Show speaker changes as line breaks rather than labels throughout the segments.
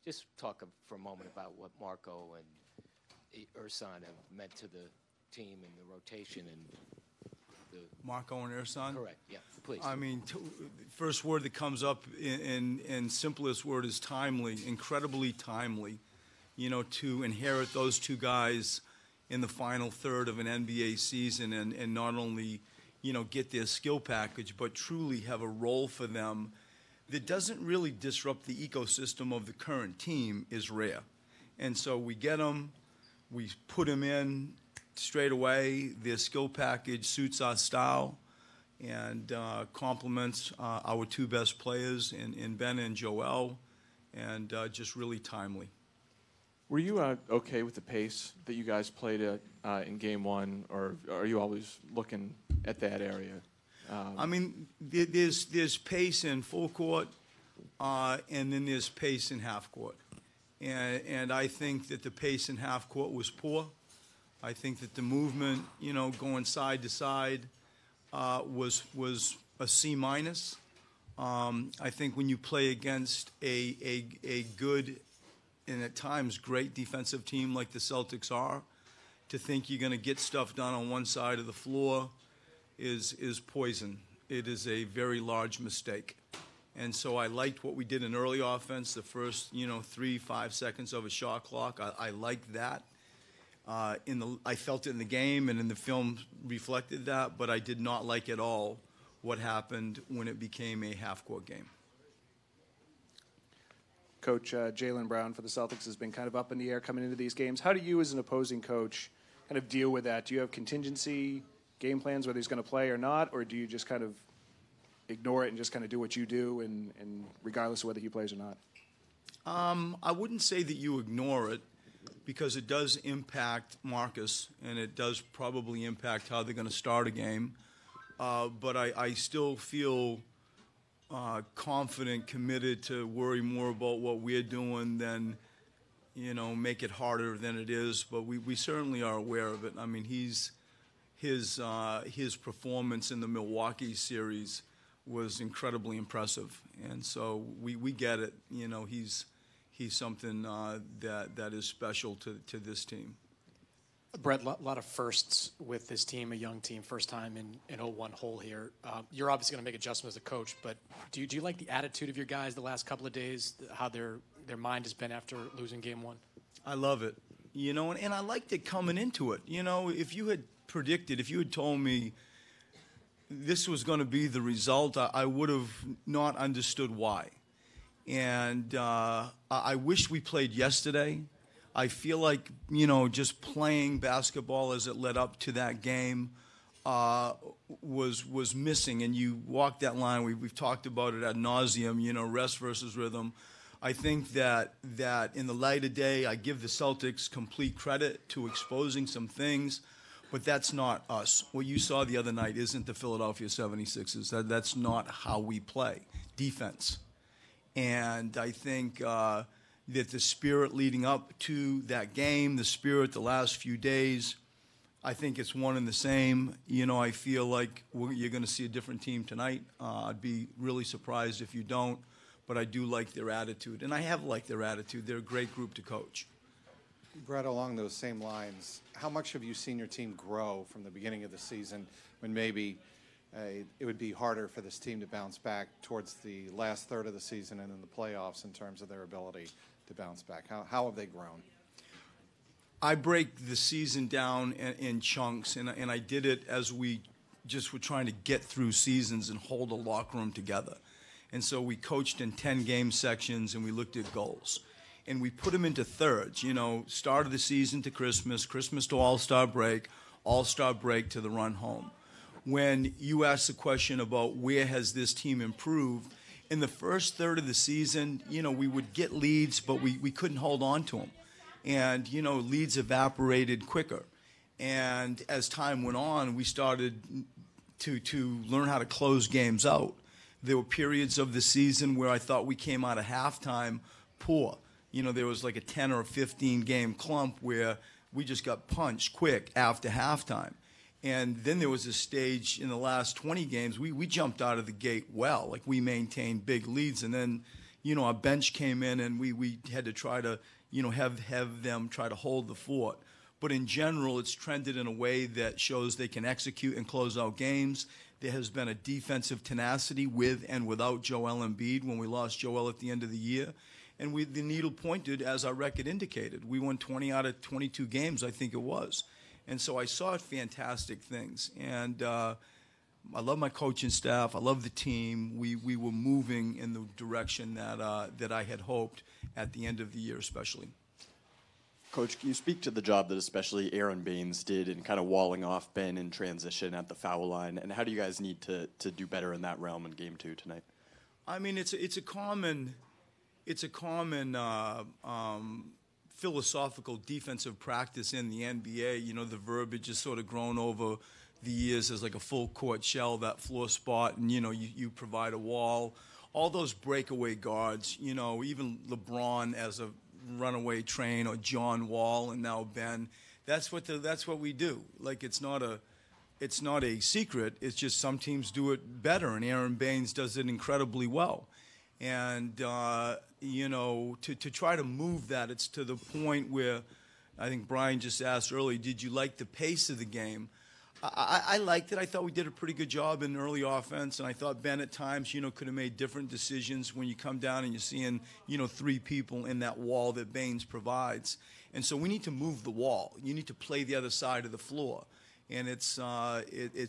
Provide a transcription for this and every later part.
Just talk for a moment about what Marco and Ersan have meant to the team and the rotation and the
Marco and Ersan?
Correct, yeah, please.
I mean, first word that comes up in simplest word is timely, incredibly timely. You know, to inherit those two guys in the final third of an NBA season and not only, you know, get their skill package, but truly have a role for them that doesn't really disrupt the ecosystem of the current team is rare. And so we get them, we put them in straight away. Their skill package suits our style and complements our two best players in Ben and Joel, and just really timely.
Were you okay with the pace that you guys played at in Game 1, or are you always looking at that area?
I mean, there's pace in full court, and then there's pace in half court. And I think that the pace in half court was poor. I think that the movement, you know, going side to side was a C minus. I think when you play against a good and at times great defensive team like the Celtics are, to think you're going to get stuff done on one side of the floor is poison. It is a very large mistake. And so I liked what we did in early offense, the first, 3-5 seconds of a shot clock. I liked that. I felt it in the game, and in the film reflected that, but I did not like at all what happened when it became a half-court game.
Coach Jaylen Brown for the Celtics has been kind of up in the air coming into these games. How do you, as an opposing coach, kind of deal with that? Do you have contingency game plans, whether he's going to play or not, or do you just kind of ignore it and just kind of do what you do, and regardless of whether he plays or not?
I wouldn't say that you ignore it, because it does impact Marcus, and it does probably impact how they're going to start a game. But I still feel confident, committed to worry more about what we're doing than, make it harder than it is. But we certainly are aware of it. I mean, his performance in the Milwaukee series was incredibly impressive, and so we get it. He's something that is special to this team.
Brett, a lot of firsts with this team, a young team, first time in 01 whole here. You're obviously going to make adjustments as a coach, but do you like the attitude of your guys the last couple of days, how their mind has been after losing Game 1?
I love it, and I liked it coming into it. If you had predicted, if you had told me this was going to be the result, I would have not understood why. And I wish we played yesterday. I feel like, just playing basketball as it led up to that game was missing. And you walk that line. We've talked about it ad nauseum, rest versus rhythm. I think that in the light of day, I give the Celtics complete credit to exposing some things. But that's not us. What you saw the other night isn't the Philadelphia 76ers. That's not how we play. Defense. And I think that the spirit leading up to that game, the spirit the last few days, I think it's one and the same. I feel like you're going to see a different team tonight. I'd be really surprised if you don't. But I do like their attitude. And I have liked their attitude. They're a great group to coach.
Brett, along those same lines, how much have you seen your team grow from the beginning of the season when maybe it would be harder for this team to bounce back towards the last third of the season and in the playoffs in terms of their ability to bounce back? How have they grown?
I break the season down in chunks, and I did it as we just were trying to get through seasons and hold a locker room together. And so we coached in 10-game sections, and we looked at goals. And we put them into thirds, start of the season to Christmas, Christmas to All-Star break to the run home. When you ask the question about where has this team improved, in the first third of the season, we would get leads, but we couldn't hold on to them. And, leads evaporated quicker. And as time went on, we started to learn how to close games out. There were periods of the season where I thought we came out of halftime poor. There was like a 10 or a 15 game clump where we just got punched quick after halftime. And then there was a stage in the last 20 games, we jumped out of the gate well. Like, we maintained big leads. And then, our bench came in and we had to try to, have them try to hold the fort. But in general, it's trended in a way that shows they can execute and close out games. There has been a defensive tenacity with and without Joel Embiid when we lost Joel at the end of the year. And the needle pointed, as our record indicated. We won 20 out of 22 games, I think it was. And so I saw fantastic things. And I love my coaching staff. I love the team. We were moving in the direction that I had hoped at the end of the year especially.
Coach, can you speak to the job that especially Aaron Baines did in kind of walling off Ben in transition at the foul line, and how do you guys need to do better in that realm in Game 2 tonight?
I mean, it's a common philosophical defensive practice in the NBA. The verbiage has sort of grown over the years as like a full court shell, that floor spot, and you provide a wall. All those breakaway guards, even LeBron as a runaway train, or John Wall and now Ben. That's what we do. Like it's not a secret. It's just some teams do it better, and Aaron Baines does it incredibly well. And to try to move that, it's to the point where I think Brian just asked earlier, did you like the pace of the game? I liked it. I thought we did a pretty good job in early offense, and I thought Ben at times, could have made different decisions when you come down and you're seeing, 3 people in that wall that Baines provides. And so we need to move the wall. You need to play the other side of the floor. And it's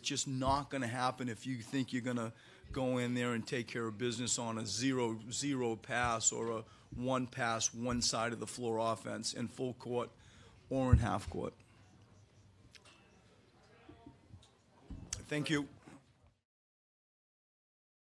just not going to happen if you think you're going to go in there and take care of business on a zero pass or a one pass, one side of the floor offense in full court or in half court. Thank you.